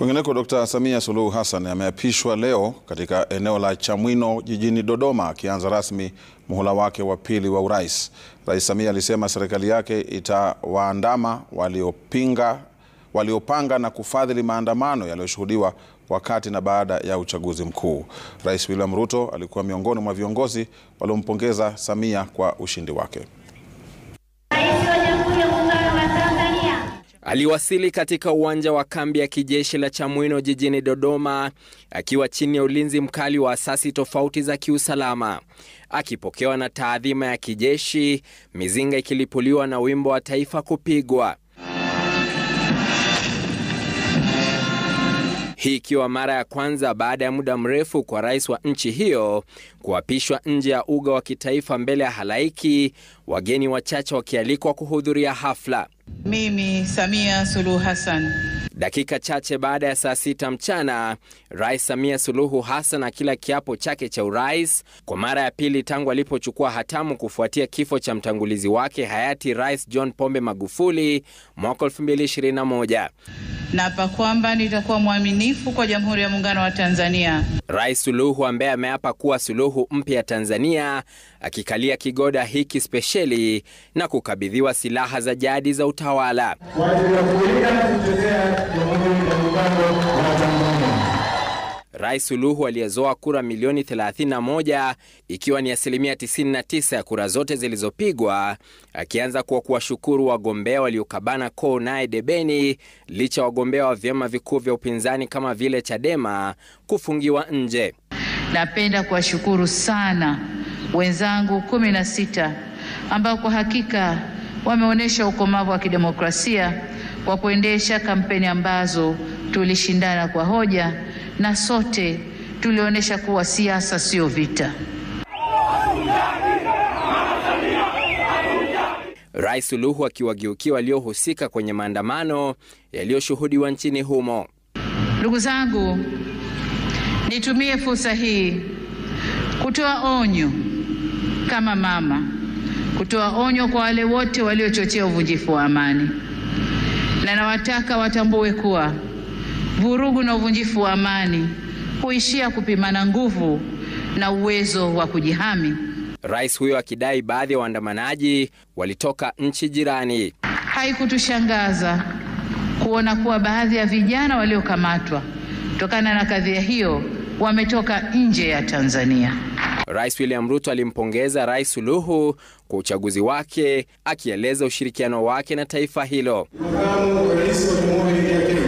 Kwingineko, Dr. Samia Suluhu Hassan ameapishwa leo katika eneo la Chamwino jijini Dodoma, akianza rasmi muhula wake wa pili wa urais. Rais Samia alisema serikali yake itawaandama waliopanga na kufadhili maandamano yaliyoshuhudiwa wakati na baada ya uchaguzi mkuu. Rais William Ruto alikuwa miongoni mwa viongozi waliompongeza Samia kwa ushindi wake. Aliwasili katika uwanja wa kambi ya kijeshi la Chamwino jijini Dodoma akiwa chini ya ulinzi mkali wa asasi tofauti za kiusalama, akipokewa na taadhima ya kijeshi, mizinga ikilipuliwa na wimbo wa taifa kupigwa. Hii ikiwa mara ya kwanza baada ya muda mrefu kwa rais wa nchi hiyo kuapishwa nje ya uga wa kitaifa mbele ya halaiki, wageni wachache wakialikwa kuhudhuria hafla. Mimi Samia Suluhu Hassan. Dakika chache baada ya saa 6 mchana, Rais Samia Suluhu Hassan akila kiapo chake cha urais kwa mara ya pili tangu alipochukua hatamu kufuatia kifo cha mtangulizi wake hayati Rais John Pombe Magufuli mwaka 2021. Naapa kwamba nitakuwa mwaminifu kwa Jamhuri ya Muungano wa Tanzania. Rais Suluhu ambaye ameapa kuwa suluhu mpya ya Tanzania, akikalia kigoda hiki spesheli na kukabidhiwa silaha za jadi za utawala. Rais Suluhu aliyezoa kura milioni 31, ikiwa ni asilimia 99 ya kura zote zilizopigwa, akianza kwa kuwashukuru wagombea waliokabana koo naye debeni licha wagombea wa vyama vikuu vya upinzani kama vile Chadema kufungiwa nje. Napenda kuwashukuru sana wenzangu 16 ambao kwa hakika wameonyesha ukomavu wa kidemokrasia kwa kuendesha kampeni ambazo tulishindana kwa hoja na sote tulionyesha kuwa siasa sio vita. Rais Suluhu akiwageukia waliohusika kwenye maandamano yaliyoshuhudiwa nchini humo. Ndugu zangu, nitumie fursa hii kutoa onyo kama mama, kutoa onyo kwa wale wote waliochochea uvunjifu wa amani. Na nawataka watambue kuwa vurugu na uvunjifu wa amani huishia kupimana nguvu na uwezo wa kujihami. Rais huyo akidai baadhi ya waandamanaji walitoka nchi jirani. Haikutushangaza kuona kuwa baadhi ya vijana waliokamatwa kutokana na kadhia hiyo wametoka nje ya Tanzania. Rais William Ruto alimpongeza Rais Suluhu kwa uchaguzi wake, akieleza ushirikiano wake na taifa hilo. Rais wa Jamhuri ya Kenya